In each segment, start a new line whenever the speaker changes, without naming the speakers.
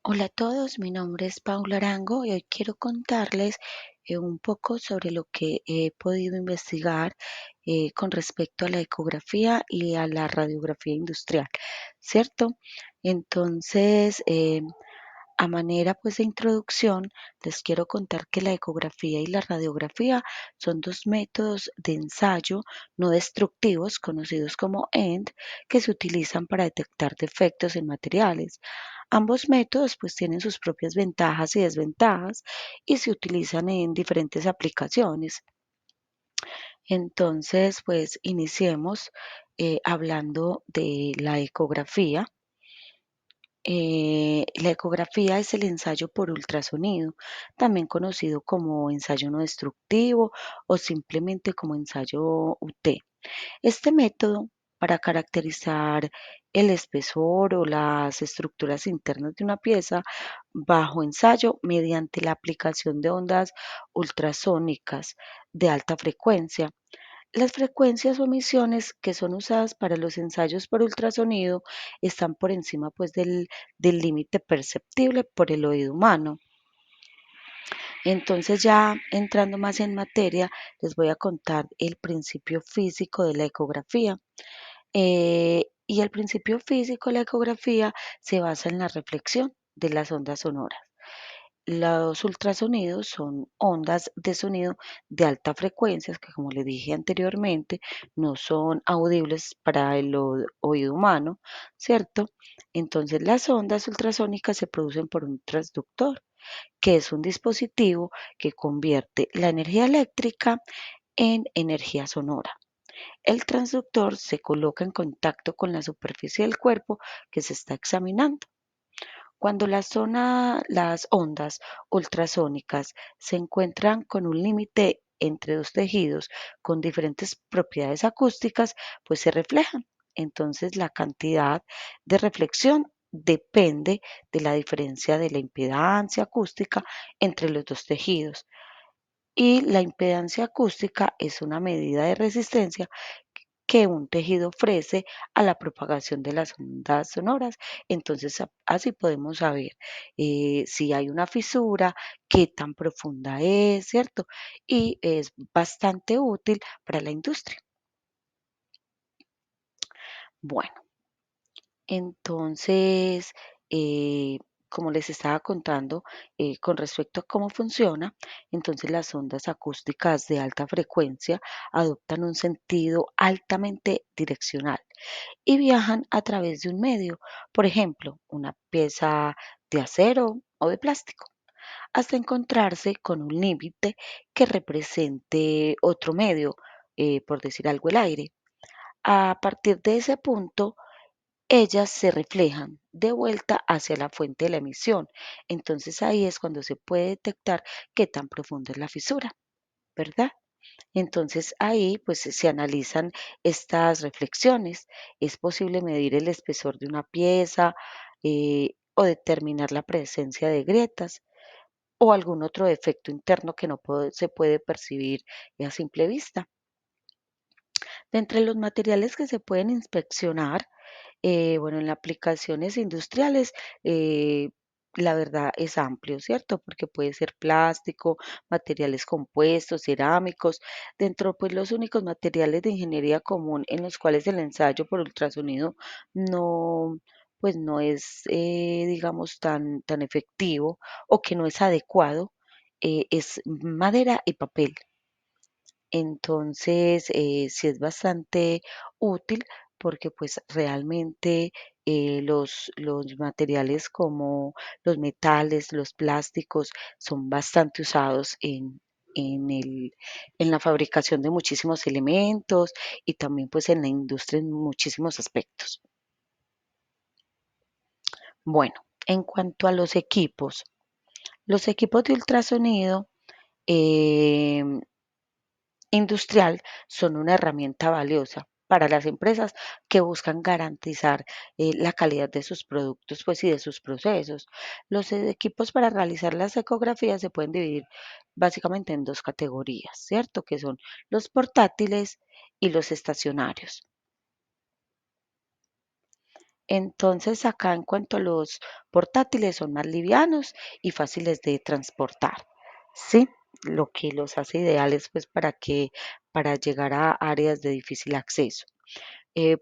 Hola a todos, mi nombre es Paula Arango y hoy quiero contarles un poco sobre lo que he podido investigar con respecto a la ecografía y a la radiografía industrial, ¿cierto? Entonces, a manera pues de introducción, les quiero contar que la ecografía y la radiografía son dos métodos de ensayo no destructivos conocidos como END que se utilizan para detectar defectos en materiales. Ambos métodos pues tienen sus propias ventajas y desventajas y se utilizan en diferentes aplicaciones. Entonces, pues iniciemos hablando de la ecografía. La ecografía es el ensayo por ultrasonido, también conocido como ensayo no destructivo o simplemente como ensayo UT. Este método, para caracterizar el espesor o las estructuras internas de una pieza bajo ensayo mediante la aplicación de ondas ultrasónicas de alta frecuencia. Las frecuencias o emisiones que son usadas para los ensayos por ultrasonido están por encima pues del límite perceptible por el oído humano. Entonces ya entrando más en materia, les voy a contar el principio físico de la ecografía. Y el principio físico de la ecografía se basa en la reflexión de las ondas sonoras. Los ultrasonidos son ondas de sonido de alta frecuencia que, como le dije anteriormente, no son audibles para el oído humano, ¿cierto? Entonces, las ondas ultrasónicas se producen por un transductor, que es un dispositivo que convierte la energía eléctrica en energía sonora. El transductor se coloca en contacto con la superficie del cuerpo que se está examinando. Cuando las ondas ultrasónicas se encuentran con un límite entre dos tejidos con diferentes propiedades acústicas, pues se reflejan. Entonces la cantidad de reflexión depende de la diferencia de la impedancia acústica entre los dos tejidos. Y la impedancia acústica es una medida de resistencia que un tejido ofrece a la propagación de las ondas sonoras. Entonces, así podemos saber si hay una fisura, qué tan profunda es, ¿cierto? Y es bastante útil para la industria. Bueno, entonces, eh, como les estaba contando, con respecto a cómo funciona, entonces las ondas acústicas de alta frecuencia adoptan un sentido altamente direccional y viajan a través de un medio, por ejemplo, una pieza de acero o de plástico, hasta encontrarse con un límite que represente otro medio, por decir algo, el aire. A partir de ese punto, ellas se reflejan de vuelta hacia la fuente de la emisión. Entonces ahí es cuando se puede detectar qué tan profunda es la fisura, ¿verdad? Entonces ahí pues se analizan estas reflexiones. Es posible medir el espesor de una pieza o determinar la presencia de grietas o algún otro defecto interno que no se puede percibir a simple vista. De entre los materiales que se pueden inspeccionar, bueno, en las aplicaciones industriales, la verdad es amplio, ¿cierto? Porque puede ser plástico, materiales compuestos, cerámicos. Dentro, pues los únicos materiales de ingeniería común en los cuales el ensayo por ultrasonido no, pues no es, digamos, tan efectivo o que no es adecuado, es madera y papel. Entonces, sí es bastante útil porque pues realmente los materiales como los metales, los plásticos son bastante usados en la fabricación de muchísimos elementos y también pues en la industria en muchísimos aspectos. Bueno, en cuanto a los equipos de ultrasonido, em, industrial son una herramienta valiosa para las empresas que buscan garantizar la calidad de sus productos pues, y de sus procesos. Los equipos para realizar las ecografías se pueden dividir básicamente en dos categorías, ¿cierto? Que son los portátiles y los estacionarios. Entonces, acá en cuanto a los portátiles, son más livianos y fáciles de transportar, ¿sí? Lo que los hace ideales, pues, para llegar a áreas de difícil acceso.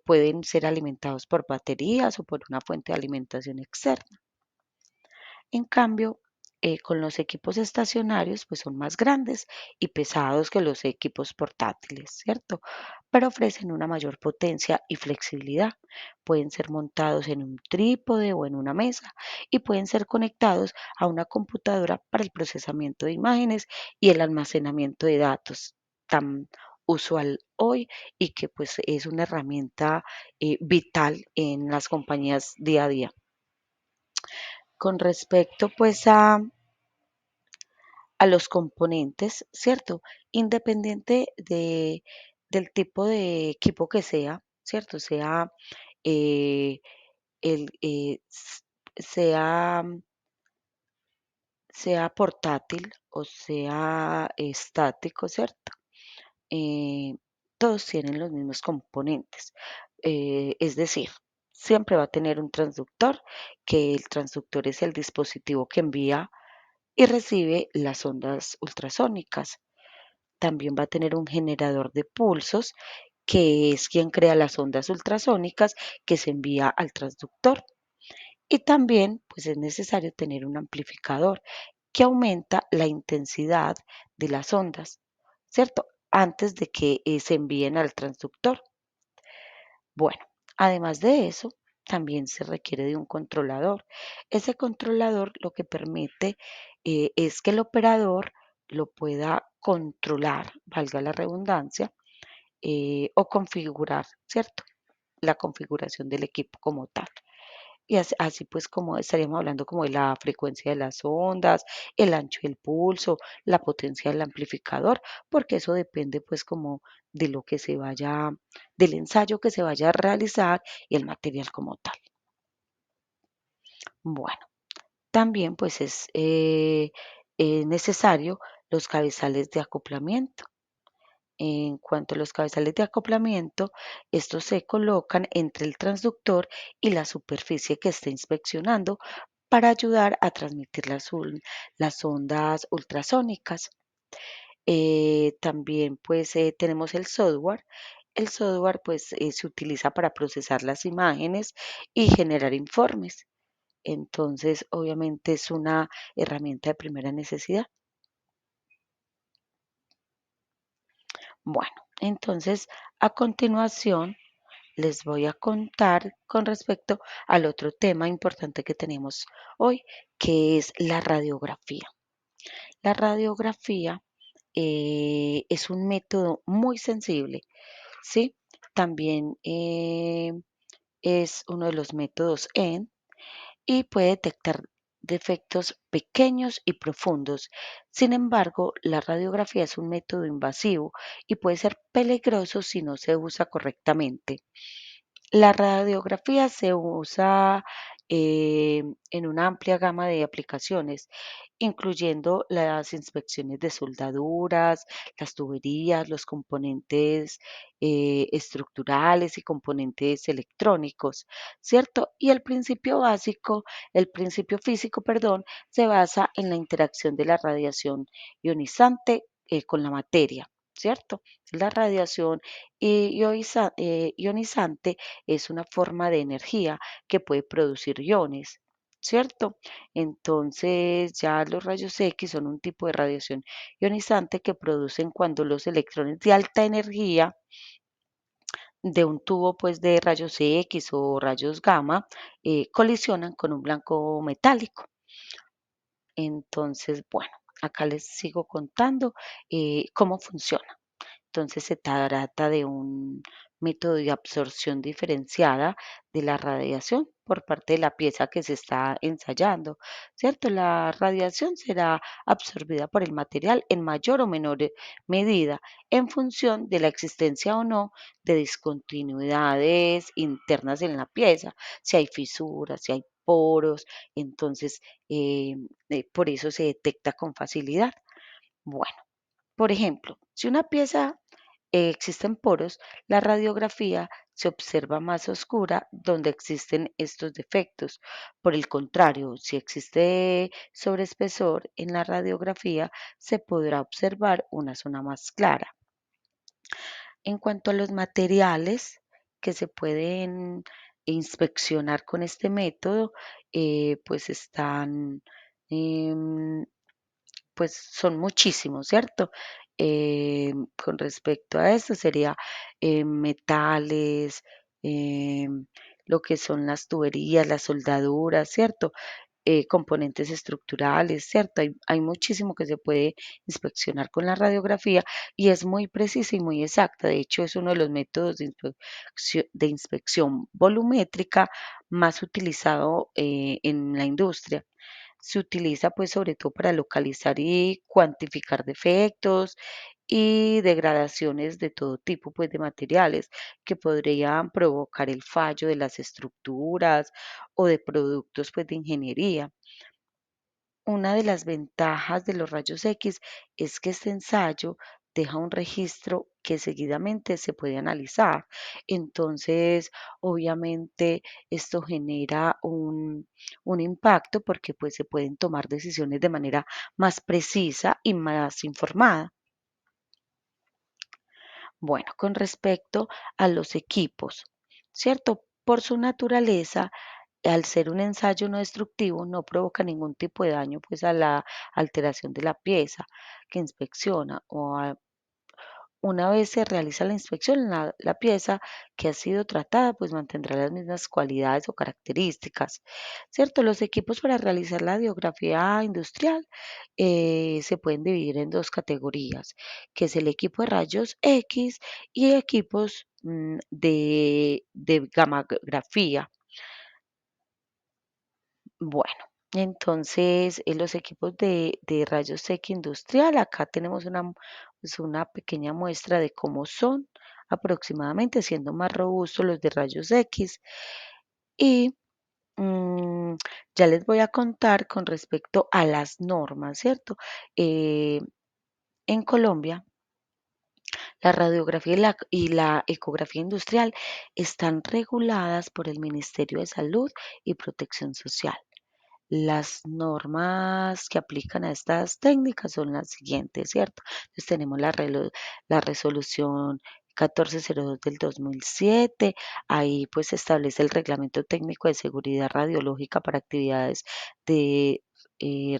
Pueden ser alimentados por baterías o por una fuente de alimentación externa. En cambio, con los equipos estacionarios, pues son más grandes y pesados que los equipos portátiles, ¿cierto? Pero ofrecen una mayor potencia y flexibilidad. Pueden ser montados en un trípode o en una mesa y pueden ser conectados a una computadora para el procesamiento de imágenes y el almacenamiento de datos, tan usual hoy y que pues es una herramienta vital en las compañías día a día. Con respecto, pues, a los componentes, ¿cierto? Independiente del tipo de equipo que sea, ¿cierto? Sea, eh, el, sea, sea portátil o sea estático, ¿cierto? Eh, Todos tienen los mismos componentes. Es decir, siempre va a tener un transductor, que el transductor es el dispositivo que envía y recibe las ondas ultrasónicas. También va a tener un generador de pulsos, que es quien crea las ondas ultrasónicas que se envía al transductor. Y también, pues es necesario tener un amplificador que aumenta la intensidad de las ondas, ¿cierto? Antes de que se envíen al transductor. Bueno, además de eso, también se requiere de un controlador. Ese controlador lo que permite es que el operador lo pueda controlar, valga la redundancia, o configurar, ¿cierto? La configuración del equipo como tal. Y así pues como estaríamos hablando como de la frecuencia de las ondas, el ancho del pulso, la potencia del amplificador, porque eso depende pues como de lo que se vaya, del ensayo que se vaya a realizar y el material como tal. Bueno, también pues es necesario los cabezales de acoplamiento. En cuanto a los cabezales de acoplamiento, estos se colocan entre el transductor y la superficie que esté inspeccionando para ayudar a transmitir las ondas ultrasónicas. También pues tenemos el software. El software pues se utiliza para procesar las imágenes y generar informes. Entonces, obviamente es una herramienta de primera necesidad. Bueno, entonces a continuación les voy a contar con respecto al otro tema importante que tenemos hoy, que es la radiografía. La radiografía es un método muy sensible, ¿sí? También es uno de los métodos EN y puede detectar defectos pequeños y profundos. Sin embargo, la radiografía es un método invasivo y puede ser peligroso si no se usa correctamente. La radiografía se usa en una amplia gama de aplicaciones, incluyendo las inspecciones de soldaduras, las tuberías, los componentes estructurales y componentes electrónicos, ¿cierto? Y el principio físico, perdón, se basa en la interacción de la radiación ionizante con la materia, ¿cierto? La radiación ionizante es una forma de energía que puede producir iones, ¿cierto? Entonces, ya los rayos X son un tipo de radiación ionizante que producen cuando los electrones de alta energía de un tubo pues de rayos X o rayos gamma colisionan con un blanco metálico. Entonces, bueno, acá les sigo contando cómo funciona. Entonces se trata de un método de absorción diferenciada de la radiación por parte de la pieza que se está ensayando, ¿cierto? La radiación será absorbida por el material en mayor o menor medida en función de la existencia o no de discontinuidades internas en la pieza, si hay fisuras, si hay poros, entonces por eso se detecta con facilidad. Bueno. Por ejemplo, si una pieza existen poros, la radiografía se observa más oscura donde existen estos defectos. Por el contrario, si existe sobreespesor en la radiografía, se podrá observar una zona más clara. En cuanto a los materiales que se pueden inspeccionar con este método, pues están, em, pues son muchísimos, ¿cierto? Con respecto a esto sería metales, em, lo que son las tuberías, las soldaduras, ¿cierto? Componentes estructurales, ¿cierto? Hay muchísimo que se puede inspeccionar con la radiografía y es muy precisa y muy exacta. De hecho, es uno de los métodos de inspección volumétrica más utilizado en la industria. Se utiliza pues sobre todo para localizar y cuantificar defectos y degradaciones de todo tipo pues de materiales que podrían provocar el fallo de las estructuras o de productos pues de ingeniería. Una de las ventajas de los rayos X es que este ensayo deja un registro que seguidamente se puede analizar. Entonces, obviamente, esto genera un impacto porque pues se pueden tomar decisiones de manera más precisa y más informada. Bueno, con respecto a los equipos, ¿cierto? Por su naturaleza, al ser un ensayo no destructivo, no provoca ningún tipo de daño pues a la alteración de la pieza que inspecciona una vez se realiza la inspección, la pieza que ha sido tratada pues mantendrá las mismas cualidades o características, ¿cierto? Los equipos para realizar la radiografía industrial se pueden dividir en dos categorías, que es el equipo de rayos X y equipos de gammagrafía. Bueno, entonces los equipos de rayos X industrial, acá tenemos pues, una pequeña muestra de cómo son aproximadamente, siendo más robustos los de rayos X. Y mm, ya les voy a contar con respecto a las normas, ¿cierto? Eh, en Colombia, la radiografía y la ecografía industrial están reguladas por el Ministerio de Salud y Protección Social. Las normas que aplican a estas técnicas son las siguientes, ¿cierto? Entonces tenemos la resolución 1402 del 2007, ahí pues se establece el reglamento técnico de seguridad radiológica para actividades de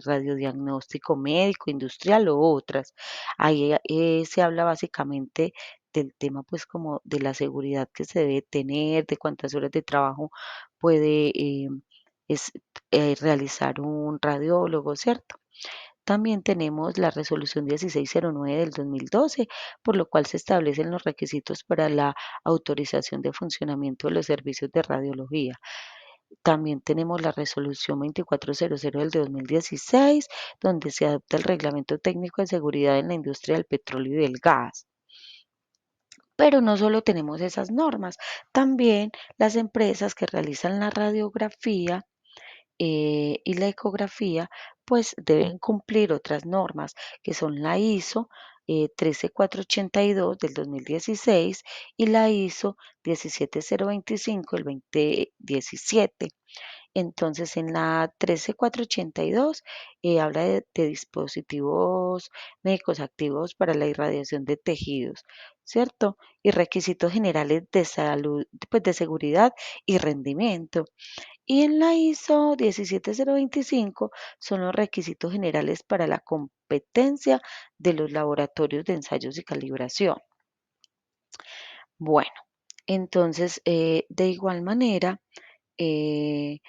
radiodiagnóstico médico, industrial o otras. Ahí se habla básicamente del tema pues como de la seguridad que se debe tener, de cuántas horas de trabajo puede es realizar un radiólogo, ¿cierto? También tenemos la resolución 1609 del 2012, por lo cual se establecen los requisitos para la autorización de funcionamiento de los servicios de radiología. También tenemos la resolución 2400 del 2016, donde se adopta el reglamento técnico de seguridad en la industria del petróleo y del gas. Pero no solo tenemos esas normas, también las empresas que realizan la radiografía y la ecografía, pues deben cumplir otras normas, que son la ISO 13482 del 2016 y la ISO 17025 del 2017. Entonces, en la 13482 habla de dispositivos médicos activos para la irradiación de tejidos, ¿cierto? Y requisitos generales de salud, pues de seguridad y rendimiento. Y en la ISO 17025 son los requisitos generales para la competencia de los laboratorios de ensayos y calibración. Bueno, entonces, de igual manera, eh,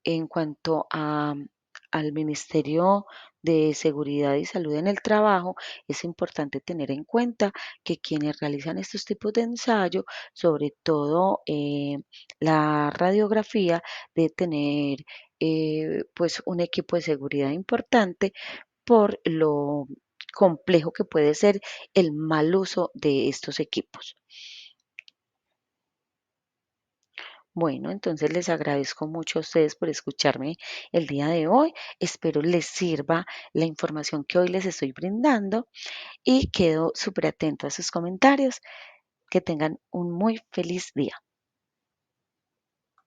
en cuanto al Ministerio de Seguridad y Salud en el Trabajo, es importante tener en cuenta que quienes realizan estos tipos de ensayo, sobre todo la radiografía, debe tener pues un equipo de seguridad importante por lo complejo que puede ser el mal uso de estos equipos. Bueno, entonces les agradezco mucho a ustedes por escucharme el día de hoy. Espero les sirva la información que hoy les estoy brindando y quedo súper atento a sus comentarios. Que tengan un muy feliz día.